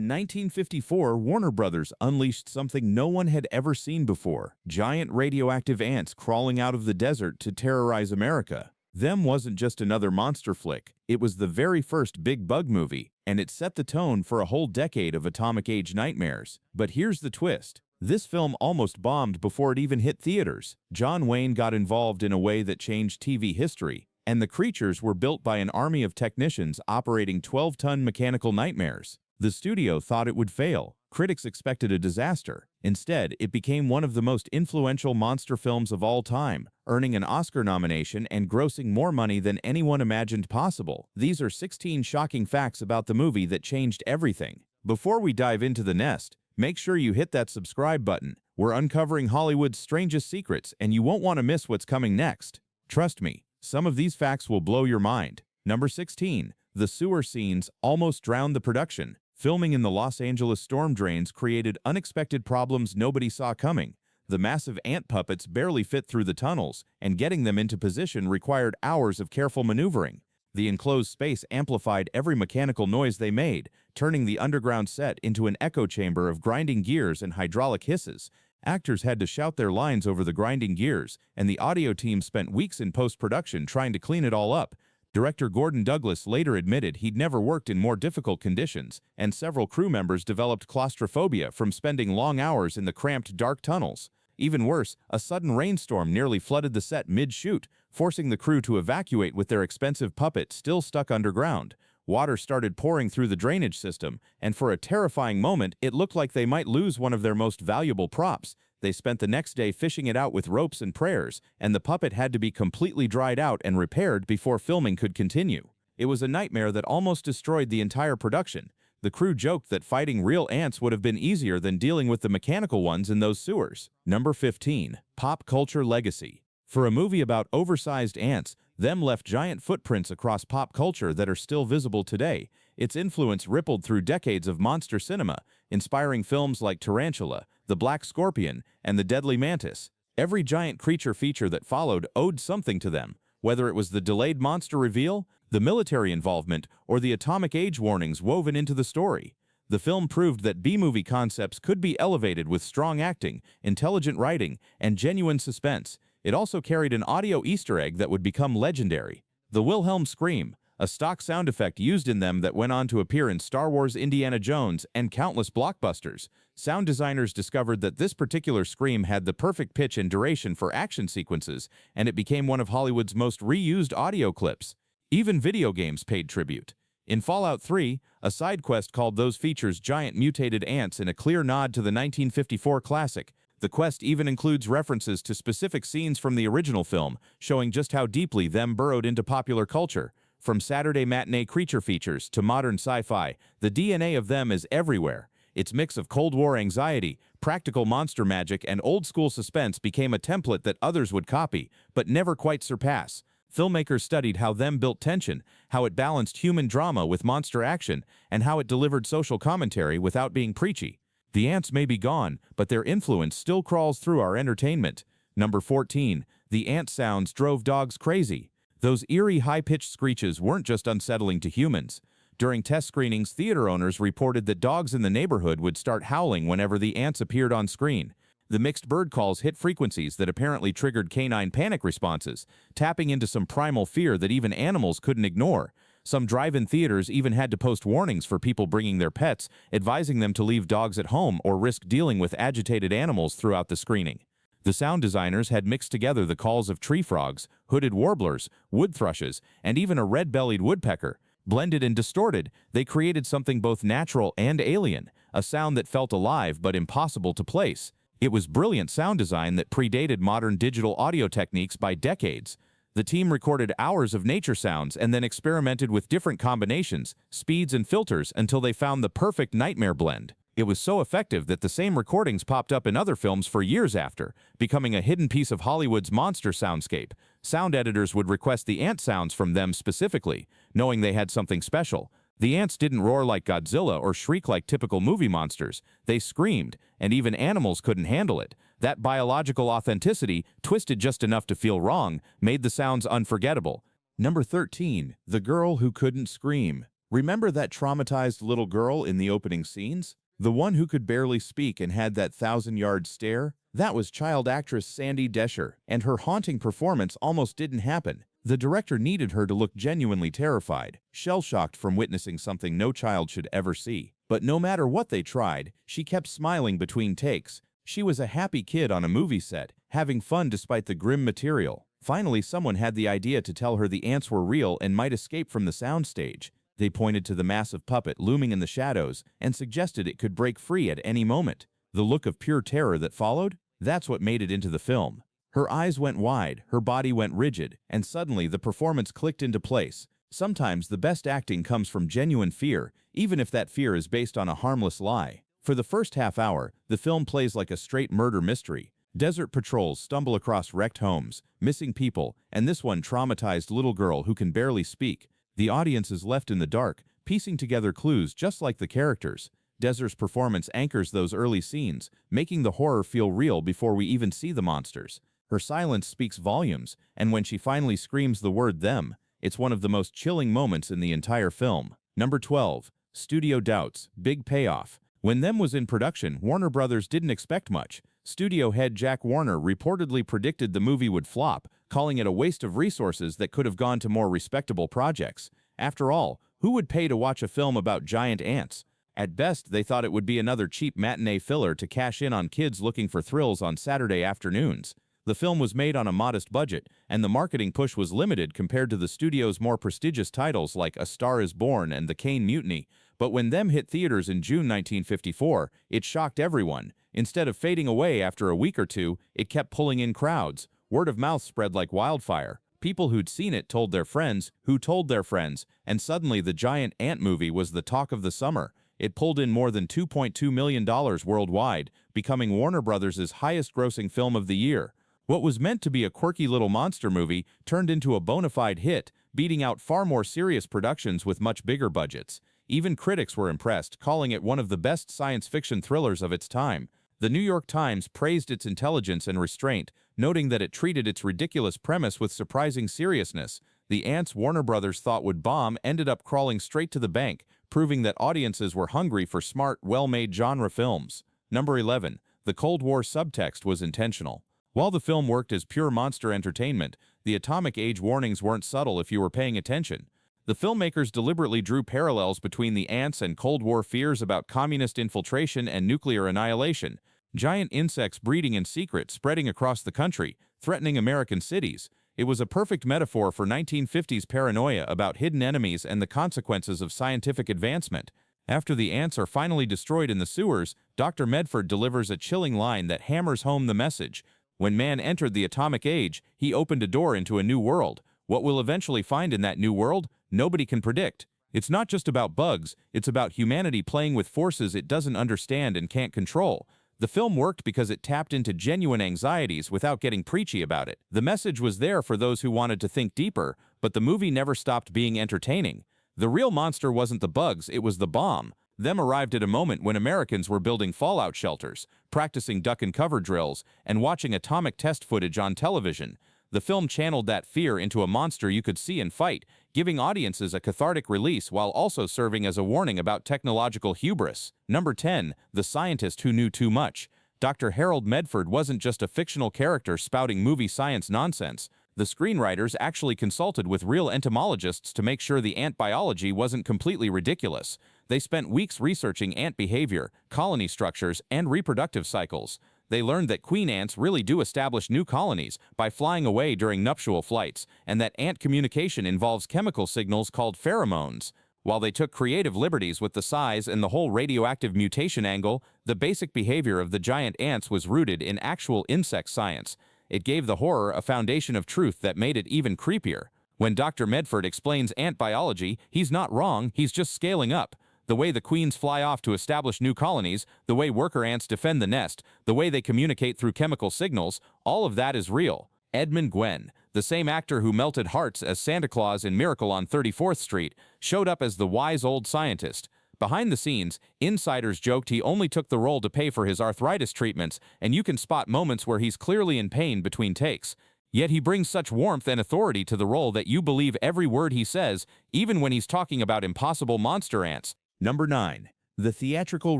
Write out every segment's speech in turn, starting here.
1954, Warner Brothers unleashed something no one had ever seen before: giant radioactive ants crawling out of the desert to terrorize America. Them wasn't just another monster flick, it was the very first big bug movie, and it set the tone for a whole decade of atomic age nightmares. But here's the twist. This film almost bombed before it even hit theaters. John Wayne got involved in a way that changed TV history, and the creatures were built by an army of technicians operating 12-ton mechanical nightmares. The studio thought it would fail. Critics expected a disaster. Instead, it became one of the most influential monster films of all time, earning an Oscar nomination and grossing more money than anyone imagined possible. These are 16 shocking facts about the movie that changed everything. Before we dive into the nest, make sure you hit that subscribe button. We're uncovering Hollywood's strangest secrets, and you won't want to miss what's coming next. Trust me, some of these facts will blow your mind. Number 16. The sewer scenes almost drowned the production. Filming in the Los Angeles storm drains created unexpected problems nobody saw coming. The massive ant puppets barely fit through the tunnels, and getting them into position required hours of careful maneuvering. The enclosed space amplified every mechanical noise they made, turning the underground set into an echo chamber of grinding gears and hydraulic hisses. Actors had to shout their lines over the grinding gears, and the audio team spent weeks in post-production trying to clean it all up. Director Gordon Douglas later admitted he'd never worked in more difficult conditions, and several crew members developed claustrophobia from spending long hours in the cramped, dark tunnels. Even worse, a sudden rainstorm nearly flooded the set mid-shoot, forcing the crew to evacuate with their expensive puppet still stuck underground. Water started pouring through the drainage system, and for a terrifying moment, it looked like they might lose one of their most valuable props. They spent the next day fishing it out with ropes and prayers, and the puppet had to be completely dried out and repaired before filming could continue. It was a nightmare that almost destroyed the entire production. The crew joked that fighting real ants would have been easier than dealing with the mechanical ones in those sewers. Number 15. Pop culture legacy. For a movie about oversized ants, them left giant footprints across pop culture that are still visible today. Its influence rippled through decades of monster cinema, inspiring films like Tarantula, The Black Scorpion, and The Deadly Mantis. Every giant creature feature that followed owed something to them, whether it was the delayed monster reveal, the military involvement, or the atomic age warnings woven into the story. The film proved that B-movie concepts could be elevated with strong acting, intelligent writing, and genuine suspense. It also carried an audio Easter egg that would become legendary: the Wilhelm scream, a stock sound effect used in them that went on to appear in Star Wars, Indiana Jones, and countless blockbusters. Sound designers discovered that this particular scream had the perfect pitch and duration for action sequences, and it became one of Hollywood's most reused audio clips. Even video games paid tribute. In Fallout 3, a side quest called Those features giant mutated ants in a clear nod to the 1954 classic. The quest even includes references to specific scenes from the original film, showing just how deeply them burrowed into popular culture. From Saturday matinee creature features to modern sci-fi, the DNA of them is everywhere. Its mix of Cold War anxiety, practical monster magic, and old-school suspense became a template that others would copy, but never quite surpass. Filmmakers studied how them built tension, how it balanced human drama with monster action, and how it delivered social commentary without being preachy. The ants may be gone, but their influence still crawls through our entertainment. Number 14. The ant sounds drove dogs crazy. Those eerie, high-pitched screeches weren't just unsettling to humans. During test screenings, theater owners reported that dogs in the neighborhood would start howling whenever the ants appeared on screen. The mixed bird calls hit frequencies that apparently triggered canine panic responses, tapping into some primal fear that even animals couldn't ignore. Some drive-in theaters even had to post warnings for people bringing their pets, advising them to leave dogs at home or risk dealing with agitated animals throughout the screening. The sound designers had mixed together the calls of tree frogs, hooded warblers, wood thrushes, and even a red-bellied woodpecker. Blended and distorted, they created something both natural and alien, a sound that felt alive but impossible to place. It was brilliant sound design that predated modern digital audio techniques by decades. The team recorded hours of nature sounds and then experimented with different combinations, speeds, and filters until they found the perfect nightmare blend. It was so effective that the same recordings popped up in other films for years after, becoming a hidden piece of Hollywood's monster soundscape. Sound editors would request the ant sounds from them specifically, knowing they had something special. The ants didn't roar like Godzilla or shriek like typical movie monsters. They screamed, and even animals couldn't handle it. That biological authenticity, twisted just enough to feel wrong, made the sounds unforgettable. Number 13. The Girl Who Couldn't Scream. Remember that traumatized little girl in the opening scenes? The one who could barely speak and had that thousand-yard stare? That was child actress Sandy Desher, and her haunting performance almost didn't happen. The director needed her to look genuinely terrified, shell-shocked from witnessing something no child should ever see. But no matter what they tried, she kept smiling between takes. She was a happy kid on a movie set, having fun despite the grim material. Finally, someone had the idea to tell her the ants were real and might escape from the soundstage. They pointed to the massive puppet looming in the shadows and suggested it could break free at any moment. The look of pure terror that followed? That's what made it into the film. Her eyes went wide, her body went rigid, and suddenly the performance clicked into place. Sometimes the best acting comes from genuine fear, even if that fear is based on a harmless lie. For the first half hour, the film plays like a straight murder mystery. Desert patrols stumble across wrecked homes, missing people, and this one traumatized little girl who can barely speak. The audience is left in the dark, piecing together clues just like the characters. Desert's performance anchors those early scenes, making the horror feel real before we even see the monsters. Her silence speaks volumes, and when she finally screams the word "them," it's one of the most chilling moments in the entire film. Number 12. Studio Doubts, Big Payoff. When Them was in production, Warner Brothers didn't expect much. Studio head Jack Warner reportedly predicted the movie would flop, calling it a waste of resources that could have gone to more respectable projects. After all, who would pay to watch a film about giant ants? At best, they thought it would be another cheap matinee filler to cash in on kids looking for thrills on Saturday afternoons. The film was made on a modest budget, and the marketing push was limited compared to the studio's more prestigious titles like A Star is Born and The Caine Mutiny. But when Them hit theaters in June 1954, it shocked everyone. Instead of fading away after a week or two, it kept pulling in crowds. Word of mouth spread like wildfire. People who'd seen it told their friends, who told their friends, and suddenly the giant ant movie was the talk of the summer. It pulled in more than $2.2 million worldwide, becoming Warner Brothers' highest-grossing film of the year. What was meant to be a quirky little monster movie turned into a bona fide hit, beating out far more serious productions with much bigger budgets. Even critics were impressed, calling it one of the best science fiction thrillers of its time. The New York Times praised its intelligence and restraint, noting that it treated its ridiculous premise with surprising seriousness. The ants Warner Brothers thought would bomb ended up crawling straight to the bank, proving that audiences were hungry for smart, well-made genre films. Number 11. The Cold War subtext was intentional. While the film worked as pure monster entertainment, the atomic age warnings weren't subtle if you were paying attention. The filmmakers deliberately drew parallels between the ants and Cold War fears about communist infiltration and nuclear annihilation. Giant insects breeding in secret, spreading across the country, threatening American cities. It was a perfect metaphor for 1950s paranoia about hidden enemies and the consequences of scientific advancement. After the ants are finally destroyed in the sewers, Dr. Medford delivers a chilling line that hammers home the message. When man entered the atomic age, he opened a door into a new world. What we'll eventually find in that new world, nobody can predict. It's not just about bugs, it's about humanity playing with forces it doesn't understand and can't control. The film worked because it tapped into genuine anxieties without getting preachy about it. The message was there for those who wanted to think deeper, but the movie never stopped being entertaining. The real monster wasn't the bugs, it was the bomb. Them arrived at a moment when Americans were building fallout shelters, practicing duck and cover drills, and watching atomic test footage on television. The film channeled that fear into a monster you could see and fight, giving audiences a cathartic release while also serving as a warning about technological hubris. Number 10. The Scientist Who Knew Too Much. Dr. Harold Medford wasn't just a fictional character spouting movie science nonsense. The screenwriters actually consulted with real entomologists to make sure the ant biology wasn't completely ridiculous. They spent weeks researching ant behavior, colony structures, and reproductive cycles. They learned that queen ants really do establish new colonies by flying away during nuptial flights, and that ant communication involves chemical signals called pheromones. While they took creative liberties with the size and the whole radioactive mutation angle, the basic behavior of the giant ants was rooted in actual insect science. It gave the horror a foundation of truth that made it even creepier. When Dr. Medford explains ant biology, he's not wrong, he's just scaling up. The way the queens fly off to establish new colonies, the way worker ants defend the nest, the way they communicate through chemical signals, all of that is real. Edmund Gwenn, the same actor who melted hearts as Santa Claus in Miracle on 34th Street, showed up as the wise old scientist. Behind the scenes, insiders joked he only took the role to pay for his arthritis treatments, and you can spot moments where he's clearly in pain between takes. Yet he brings such warmth and authority to the role that you believe every word he says, even when he's talking about impossible monster ants. Number 9. The theatrical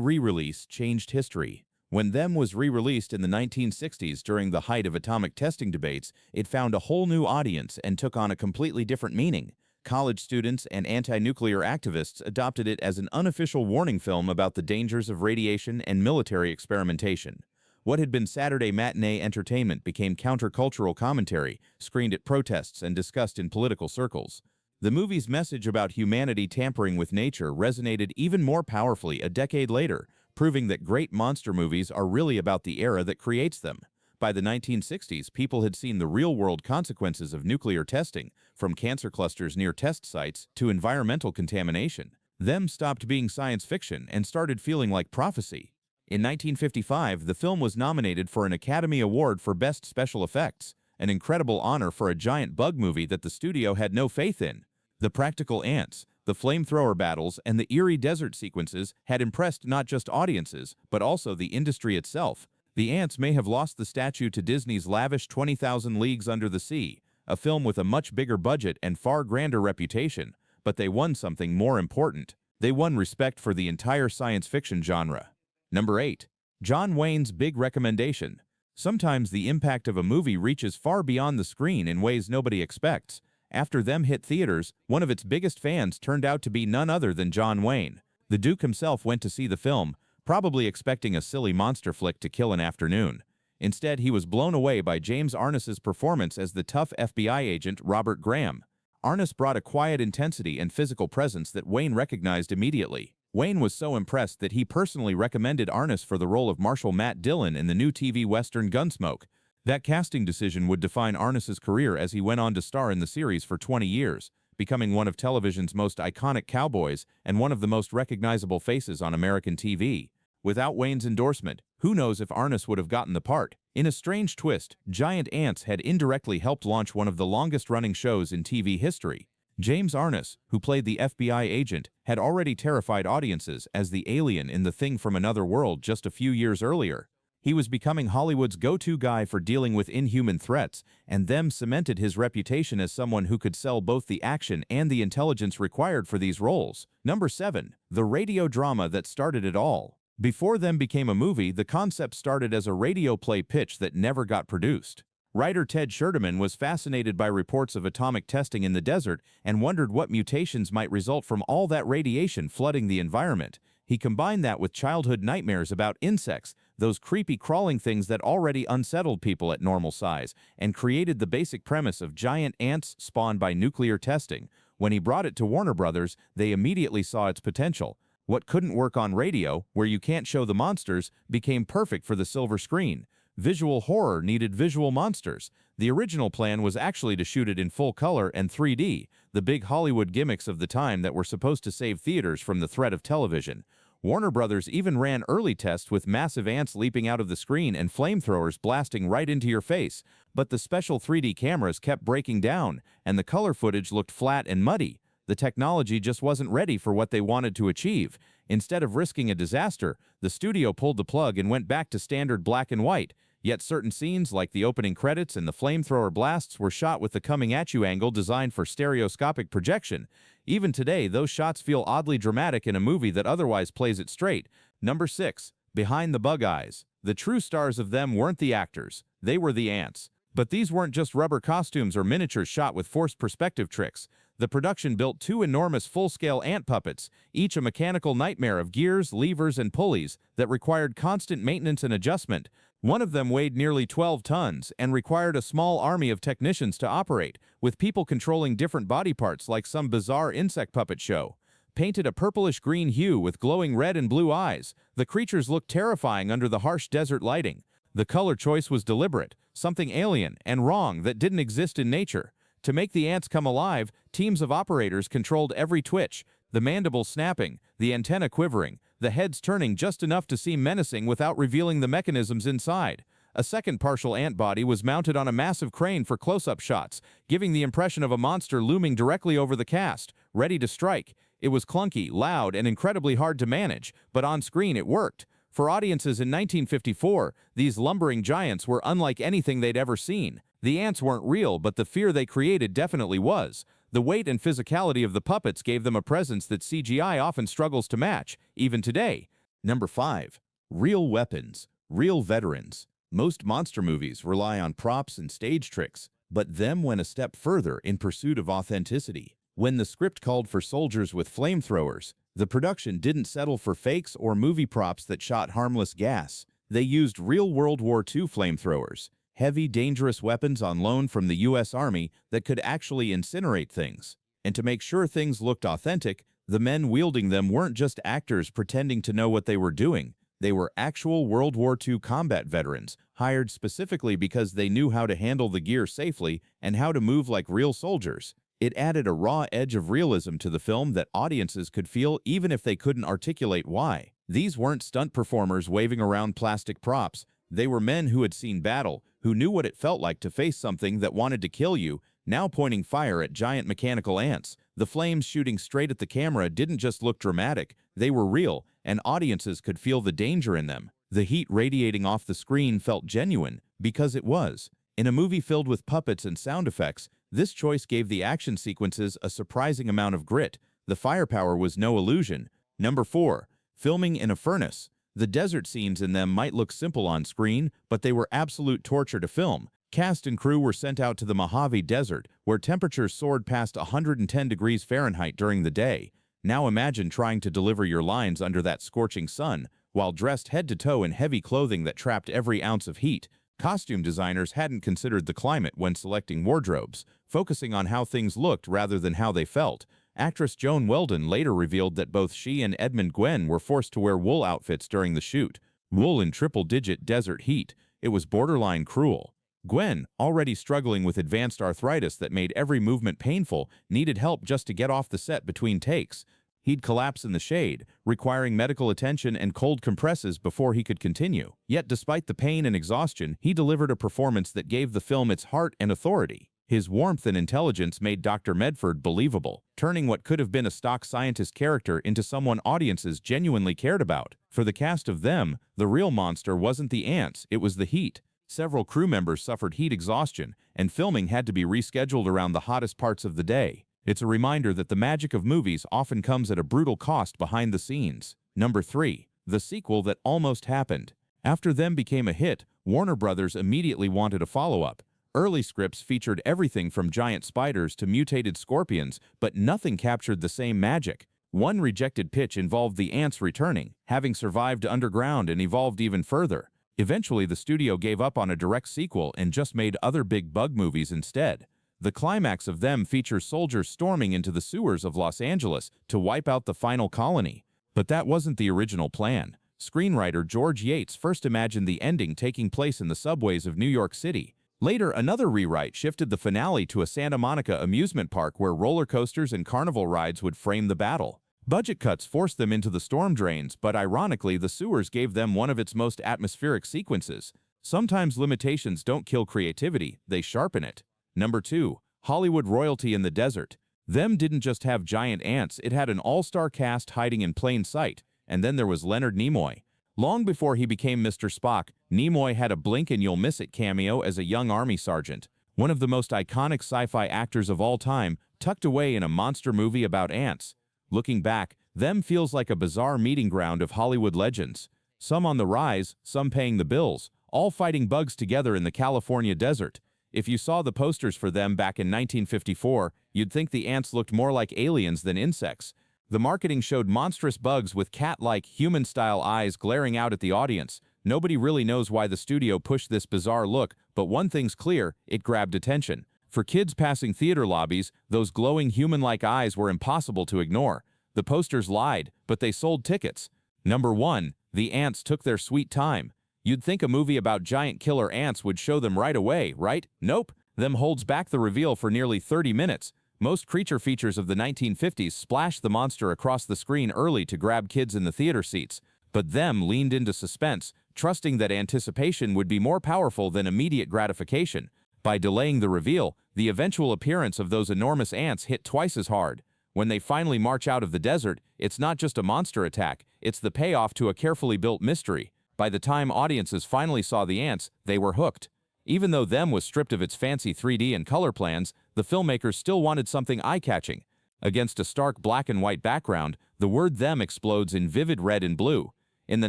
re-release changed history. When Them was re-released in the 1960s during the height of atomic testing debates, it found a whole new audience and took on a completely different meaning. College students and anti-nuclear activists adopted it as an unofficial warning film about the dangers of radiation and military experimentation. What had been Saturday matinee entertainment became countercultural commentary, screened at protests and discussed in political circles. The movie's message about humanity tampering with nature resonated even more powerfully a decade later, proving that great monster movies are really about the era that creates them. By the 1960s, people had seen the real-world consequences of nuclear testing, from cancer clusters near test sites to environmental contamination. Them stopped being science fiction and started feeling like prophecy. In 1955, the film was nominated for an Academy Award for Best Special Effects, an incredible honor for a giant bug movie that the studio had no faith in. The practical ants, the flamethrower battles, and the eerie desert sequences had impressed not just audiences, but also the industry itself. The ants may have lost the statue to Disney's lavish 20,000 Leagues Under the Sea, a film with a much bigger budget and far grander reputation, but they won something more important. They won respect for the entire science fiction genre. Number 8. John Wayne's big recommendation. Sometimes the impact of a movie reaches far beyond the screen in ways nobody expects. After Them hit theaters, one of its biggest fans turned out to be none other than John Wayne. The Duke himself went to see the film, probably expecting a silly monster flick to kill an afternoon. Instead, he was blown away by James Arness's performance as the tough FBI agent Robert Graham. Arness brought a quiet intensity and physical presence that Wayne recognized immediately. Wayne was so impressed that he personally recommended Arness for the role of Marshal Matt Dillon in the new TV western Gunsmoke. That casting decision would define Arness's career as he went on to star in the series for 20 years, becoming one of television's most iconic cowboys and one of the most recognizable faces on American TV. Without Wayne's endorsement, who knows if Arness would have gotten the part. In a strange twist, giant ants had indirectly helped launch one of the longest-running shows in TV history. James Arness, who played the FBI agent, had already terrified audiences as the alien in The Thing from Another World just a few years earlier. He was becoming Hollywood's go-to guy for dealing with inhuman threats, and Them cemented his reputation as someone who could sell both the action and the intelligence required for these roles. Number 7. The radio drama that started it all. Before Them became a movie, the concept started as a radio play pitch that never got produced. Writer Ted Sherderman was fascinated by reports of atomic testing in the desert and wondered what mutations might result from all that radiation flooding the environment. He combined that with childhood nightmares about insects, those creepy crawling things that already unsettled people at normal size, and created the basic premise of giant ants spawned by nuclear testing. When he brought it to Warner Brothers, they immediately saw its potential. What couldn't work on radio, where you can't show the monsters, became perfect for the silver screen. Visual horror needed visual monsters. The original plan was actually to shoot it in full color and 3D, the big Hollywood gimmicks of the time that were supposed to save theaters from the threat of television. Warner Brothers even ran early tests with massive ants leaping out of the screen and flamethrowers blasting right into your face, but the special 3D cameras kept breaking down, and the color footage looked flat and muddy. The technology just wasn't ready for what they wanted to achieve. Instead of risking a disaster, the studio pulled the plug and went back to standard black and white. Yet certain scenes, like the opening credits and the flamethrower blasts, were shot with the coming-at-you angle designed for stereoscopic projection. Even today, those shots feel oddly dramatic in a movie that otherwise plays it straight. Number 6. Behind the Bug Eyes. The true stars of Them weren't the actors. They were the ants. But these weren't just rubber costumes or miniatures shot with forced perspective tricks. The production built 2 enormous full-scale ant puppets, each a mechanical nightmare of gears, levers, and pulleys that required constant maintenance and adjustment. One of them weighed nearly 12 tons and required a small army of technicians to operate, with people controlling different body parts like some bizarre insect puppet show. Painted a purplish-green hue with glowing red and blue eyes, the creatures looked terrifying under the harsh desert lighting. The color choice was deliberate, something alien and wrong that didn't exist in nature. To make the ants come alive, teams of operators controlled every twitch, the mandibles snapping, the antenna quivering, the heads turning just enough to seem menacing without revealing the mechanisms inside. A second partial ant body was mounted on a massive crane for close-up shots, giving the impression of a monster looming directly over the cast, ready to strike. It was clunky, loud, and incredibly hard to manage, but on screen it worked. For audiences in 1954, these lumbering giants were unlike anything they'd ever seen. The ants weren't real, but the fear they created definitely was. The weight and physicality of the puppets gave them a presence that CGI often struggles to match, even today. Number 5. Real weapons. Real veterans. Most monster movies rely on props and stage tricks, but them went a step further in pursuit of authenticity. When the script called for soldiers with flamethrowers, the production didn't settle for fakes or movie props that shot harmless gas. They used real World War II flamethrowers, heavy, dangerous weapons on loan from the U.S. Army that could actually incinerate things. And to make sure things looked authentic, the men wielding them weren't just actors pretending to know what they were doing. They were actual World War II combat veterans, hired specifically because they knew how to handle the gear safely and how to move like real soldiers. It added a raw edge of realism to the film that audiences could feel even if they couldn't articulate why. These weren't stunt performers waving around plastic props. They were men who had seen battle, who knew what it felt like to face something that wanted to kill you, now pointing fire at giant mechanical ants. The flames shooting straight at the camera didn't just look dramatic, they were real, and audiences could feel the danger in them. The heat radiating off the screen felt genuine, because it was. In a movie filled with puppets and sound effects, this choice gave the action sequences a surprising amount of grit. The firepower was no illusion. Number 4. Filming in a furnace. The desert scenes in them might look simple on screen, but they were absolute torture to film. Cast and crew were sent out to the Mojave Desert, where temperatures soared past 110 degrees Fahrenheit during the day. Now imagine trying to deliver your lines under that scorching sun, while dressed head to toe in heavy clothing that trapped every ounce of heat. Costume designers hadn't considered the climate when selecting wardrobes, focusing on how things looked rather than how they felt. Actress Joan Weldon later revealed that both she and Edmund Gwenn were forced to wear wool outfits during the shoot. Wool in triple-digit desert heat. It was borderline cruel. Gwen, already struggling with advanced arthritis that made every movement painful, needed help just to get off the set between takes. He'd collapse in the shade, requiring medical attention and cold compresses before he could continue. Yet despite the pain and exhaustion, he delivered a performance that gave the film its heart and authority. His warmth and intelligence made Dr. Medford believable, turning what could have been a stock scientist character into someone audiences genuinely cared about. For the cast of Them, the real monster wasn't the ants, it was the heat. Several crew members suffered heat exhaustion, and filming had to be rescheduled around the hottest parts of the day. It's a reminder that the magic of movies often comes at a brutal cost behind the scenes. Number 3. The sequel that almost happened. After Them became a hit, Warner Brothers immediately wanted a follow-up. Early scripts featured everything from giant spiders to mutated scorpions, but nothing captured the same magic. One rejected pitch involved the ants returning, having survived underground and evolved even further. Eventually, the studio gave up on a direct sequel and just made other big bug movies instead. The climax of Them features soldiers storming into the sewers of Los Angeles to wipe out the final colony. But that wasn't the original plan. Screenwriter George Yates first imagined the ending taking place in the subways of New York City. Later, another rewrite shifted the finale to a Santa Monica amusement park where roller coasters and carnival rides would frame the battle. Budget cuts forced them into the storm drains, but ironically, the sewers gave Them one of its most atmospheric sequences. Sometimes limitations don't kill creativity, they sharpen it. Number 2. Hollywood royalty in the desert. Them didn't just have giant ants, it had an all-star cast hiding in plain sight. And then there was Leonard Nimoy. Long before he became Mr. Spock, Nimoy had a blink and you'll miss it cameo as a young army sergeant. One of the most iconic sci-fi actors of all time, tucked away in a monster movie about ants. Looking back, Them feels like a bizarre meeting ground of Hollywood legends. Some on the rise, some paying the bills, all fighting bugs together in the California desert. If you saw the posters for Them back in 1954, you'd think the ants looked more like aliens than insects. The marketing showed monstrous bugs with cat-like, human-style eyes glaring out at the audience. Nobody really knows why the studio pushed this bizarre look, but one thing's clear, it grabbed attention. For kids passing theater lobbies, those glowing human-like eyes were impossible to ignore. The posters lied, but they sold tickets. Number 1. The ants took their sweet time. You'd think a movie about giant killer ants would show them right away, right? Nope. Them holds back the reveal for nearly 30 minutes. Most creature features of the 1950s splashed the monster across the screen early to grab kids in the theater seats. But Them leaned into suspense, trusting that anticipation would be more powerful than immediate gratification. By delaying the reveal, the eventual appearance of those enormous ants hit twice as hard. When they finally march out of the desert, it's not just a monster attack, it's the payoff to a carefully built mystery. By the time audiences finally saw the ants, they were hooked. Even though Them was stripped of its fancy 3D and color plans, the filmmakers still wanted something eye-catching. Against a stark black and white background, the word Them explodes in vivid red and blue. In the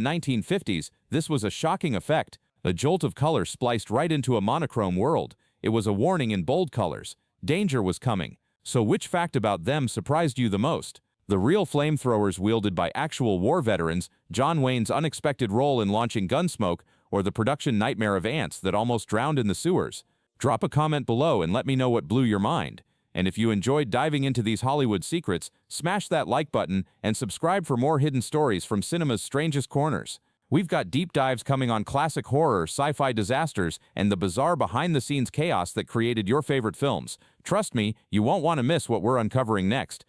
1950s, this was a shocking effect, a jolt of color spliced right into a monochrome world. It was a warning in bold colors. Danger was coming. So which fact about Them surprised you the most? The real flamethrowers wielded by actual war veterans, John Wayne's unexpected role in launching Gunsmoke, or the production nightmare of ants that almost drowned in the sewers? Drop a comment below and let me know what blew your mind. And if you enjoyed diving into these Hollywood secrets, smash that like button and subscribe for more hidden stories from cinema's strangest corners. We've got deep dives coming on classic horror, sci-fi disasters, and the bizarre behind-the-scenes chaos that created your favorite films. Trust me, you won't want to miss what we're uncovering next.